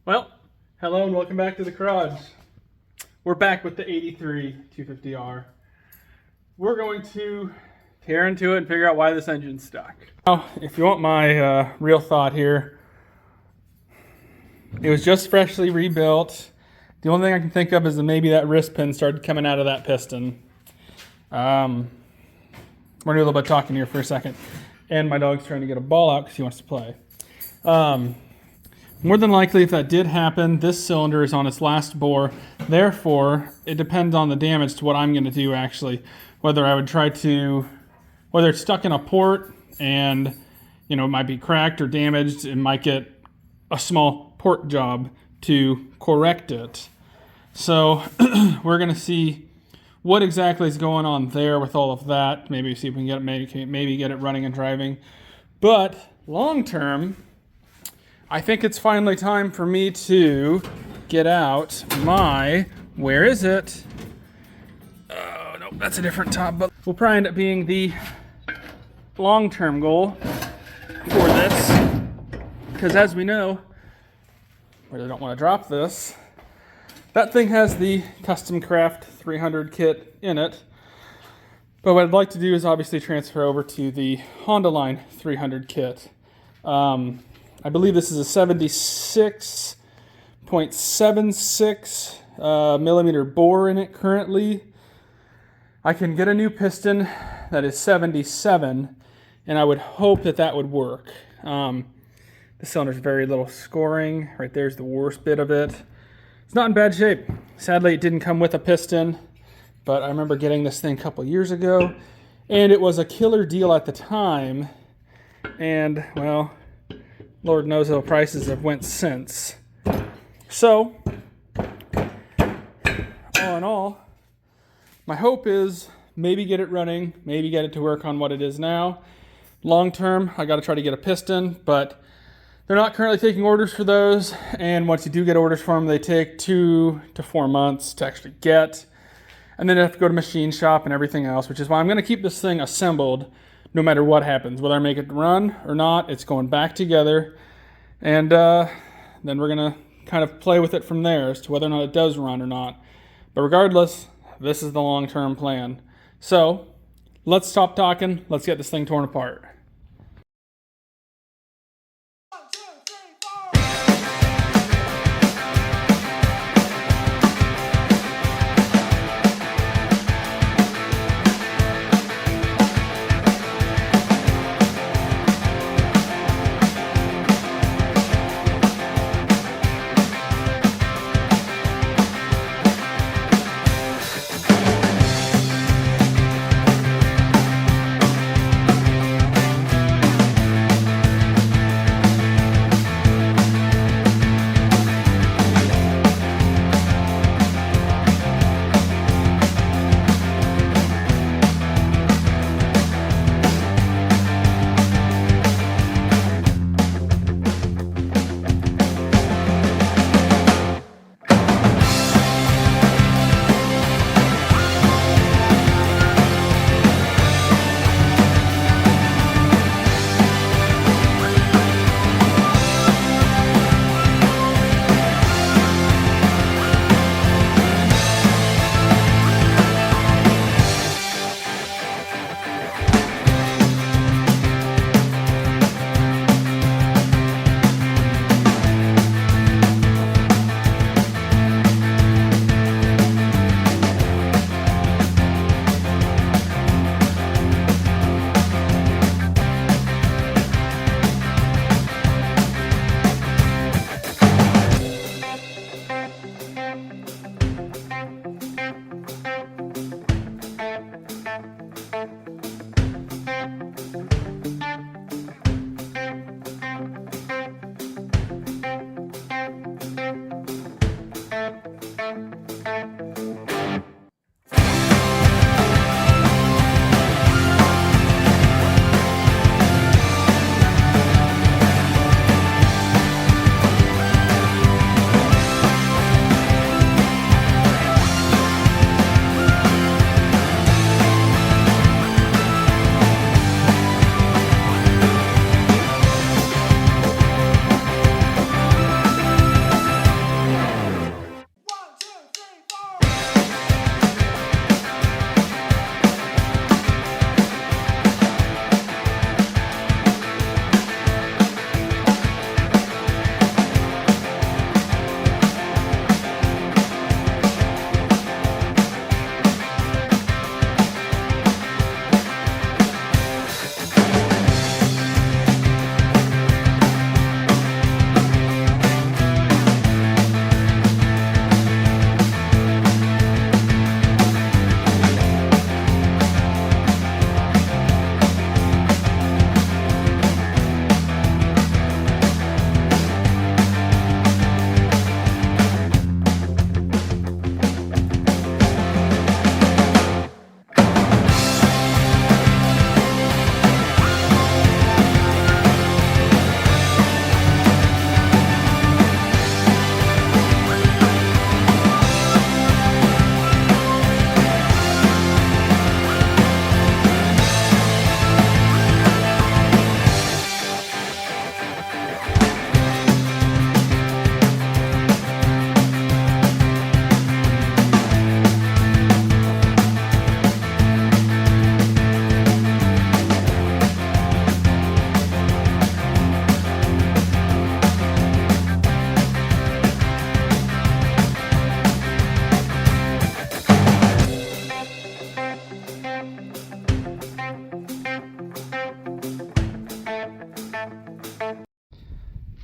Well, hello and welcome back to the garage. We're back with the 83 250R. We're going to tear into it and figure out why this engine's stuck. Now, if you want my real thought here, it was just freshly rebuilt. The only thing I can think of is that maybe that wrist pin started coming out of that piston. We're gonna do a little bit of talking here for a second. And my dog's trying to get a ball out because he wants to play. More than likely, if that did happen, this cylinder is on its last bore. Therefore, it depends on the damage to what I'm going to do actually. Whether it's stuck in a port and, it might be cracked or damaged, it might get a small port job to correct it. So we're going to see what exactly is going on there with all of that. Maybe see if we can get it, maybe get it running and driving. But long term, I think it's finally time for me to get out my, where is it? Oh, no, that's a different top, but will probably end up being the long-term goal for this. Because as we know, I really don't want to drop this. That thing has the Custom Craft 300 kit in it. But what I'd like to do is obviously transfer over to the Honda line 300 kit. I believe this is a 76.76 millimeter bore in it currently. I can get a new piston that is 77, and I would hope that that would work. The cylinder's very little scoring. Right there's the worst bit of it. It's not in bad shape. Sadly, it didn't come with a piston, but I remember getting this thing a couple years ago, and it was a killer deal at the time. And, well, Lord knows how prices have went since. So, all in all, my hope is maybe get it running, maybe get it to work on what it is now. Long term, I got to try to get a piston, but they're not currently taking orders for those. And once you do get orders for them, they take 2 to 4 months to actually get. And then you have to go to machine shop and everything else, which is why I'm going to keep this thing assembled no matter what happens. Whether I make it run or not, it's going back together. And then we're going to kind of play with it from there as to whether or not it does run or not. But regardless, this is the long-term plan. So let's stop talking. Let's get this thing torn apart.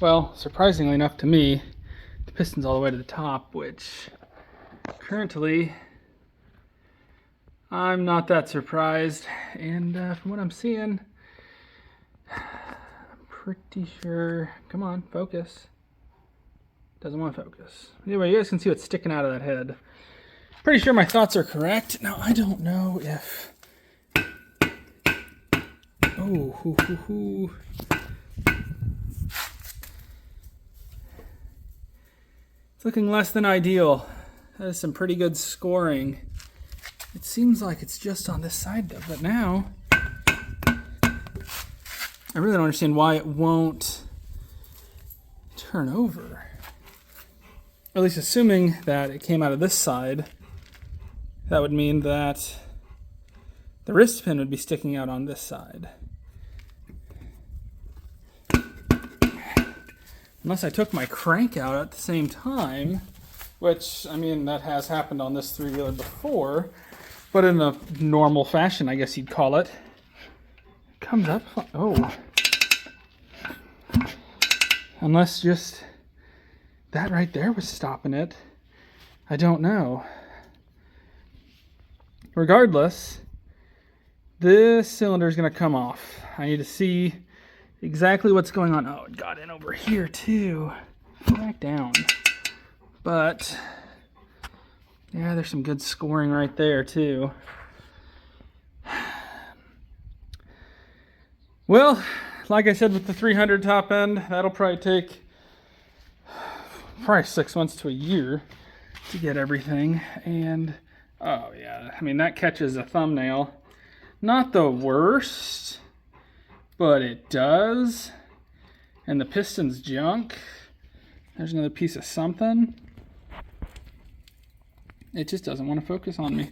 well, surprisingly enough to me, the piston's all the way to the top, which currently I'm not that surprised. And from what I'm seeing, I'm pretty sure, come on, focus. Doesn't want to focus. Anyway, you guys can see what's sticking out of that head. Pretty sure my thoughts are correct. Now, I don't know if... Oh, hoo, hoo, hoo. It's looking less than ideal. That is some pretty good scoring. It seems like it's just on this side though, but now I really don't understand why it won't turn over. At least assuming that it came out of this side, that would mean that the wrist pin would be sticking out on this side. Unless I took my crank out at the same time, which, I mean, that has happened on this three-wheeler before, but in a normal fashion, I guess you'd call it. It comes up, oh. Unless just that right there was stopping it. I don't know. Regardless, this cylinder is going to come off. I need to see exactly what's going on. Oh, it got in over here too. Back down. But yeah, there's some good scoring right there too. Well, like I said with the 300 top end, that'll probably take 6 months to a year to get everything. And oh yeah, I mean, that catches a thumbnail. Not the worst, but it does. And the piston's junk. There's another piece of something. It just doesn't want to focus on me.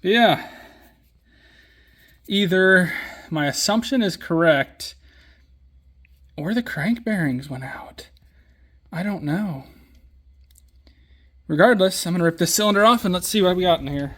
But yeah, either my assumption is correct or the crank bearings went out. I don't know. Regardless, I'm going to rip this cylinder off and let's see what we got in here.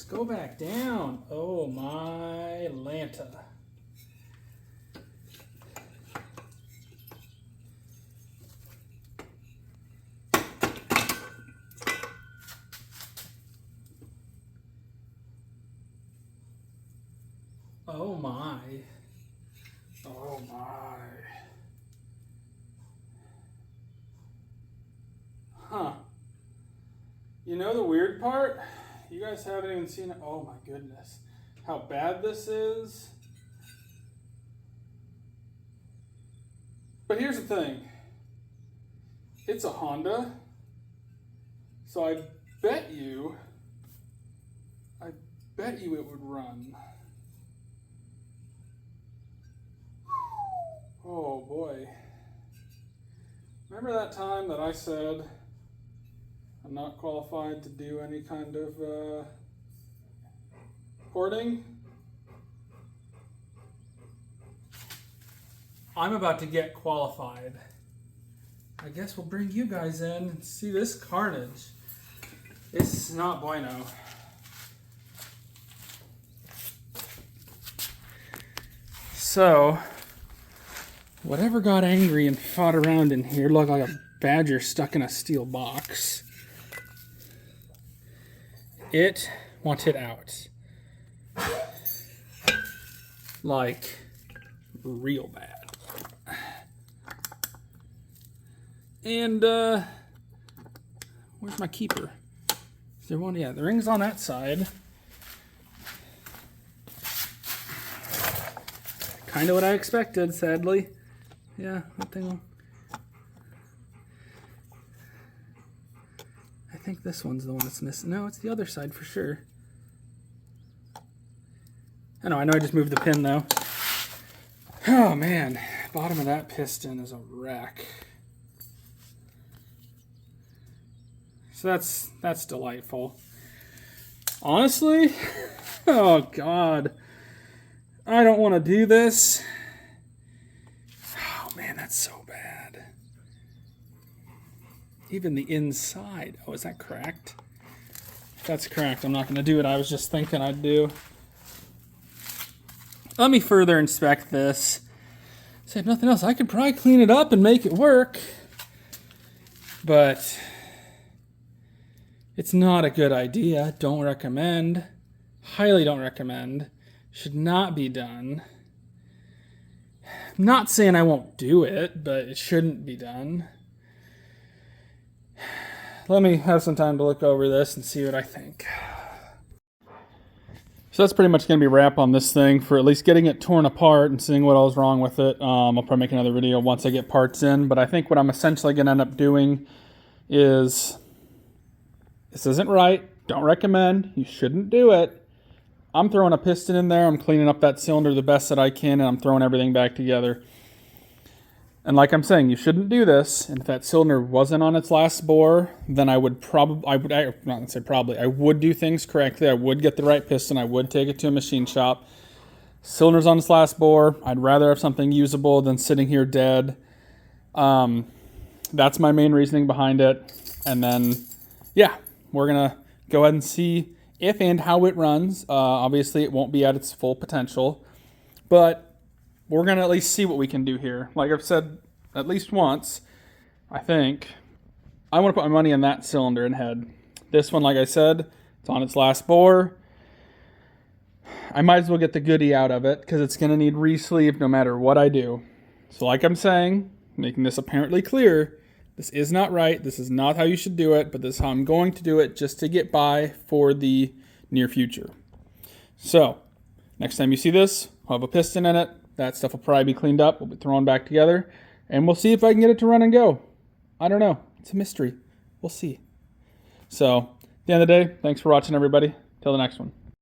go back down. Oh my Lanta. Oh my. Oh my. Huh. You know the weird part? You guys haven't even seen it. Oh my goodness. How bad this is. But here's the thing. It's a Honda. So I bet you it would run. Oh boy. Remember that time that I said I'm not qualified to do any kind of porting? I'm about to get qualified. I guess we'll bring you guys in and see this carnage. It's not bueno. So, whatever got angry and fought around in here looked like a badger stuck in a steel box. It wanted out. Like, real bad. And, where's my keeper? Is there one? Yeah, the ring's on that side. Kind of what I expected, sadly. Yeah, that thing. I think this one's the one that's missing. No, it's the other side for sure. I know I just moved the pin though. Oh man, bottom of that piston is a wreck. So that's delightful. Honestly, oh God. I don't want to do this. Oh man, that's so bad. Even the inside. Oh, is that cracked? If that's cracked, I'm not going to do it. I was just thinking I'd do. Let me further inspect this. So if nothing else, I could probably clean it up and make it work. But it's not a good idea. Don't recommend. Highly don't recommend. Should not be done. I'm not saying I won't do it, but it shouldn't be done. Let me have some time to look over this and see what I think. So that's pretty much going to be a wrap on this thing for at least getting it torn apart and seeing what else was wrong with it. I'll probably make another video once I get parts in, but I think what I'm essentially going to end up doing is, this isn't right, don't recommend, you shouldn't do it. I'm throwing a piston in there, I'm cleaning up that cylinder the best that I can, and I'm throwing everything back together. And like I'm saying, you shouldn't do this. And if that cylinder wasn't on its last bore, then I would I would do things correctly. I would get the right piston. I would take it to a machine shop. Cylinder's on its last bore. I'd rather have something usable than sitting here dead. That's my main reasoning behind it. And then, yeah, we're going to go ahead and see if and how it runs. Obviously, it won't be at its full potential. But we're going to at least see what we can do here. Like I've said at least once, I think, I want to put my money in that cylinder and head. This one, like I said, it's on its last bore. I might as well get the goodie out of it because it's going to need re-sleeve no matter what I do. So like I'm saying, making this apparently clear, this is not right. This is not how you should do it, but this is how I'm going to do it just to get by for the near future. So next time you see this, I'll have a piston in it. That stuff will probably be cleaned up. We'll be thrown back together. And we'll see if I can get it to run and go. I don't know. It's a mystery. We'll see. So, at the end of the day, thanks for watching, everybody. Till the next one.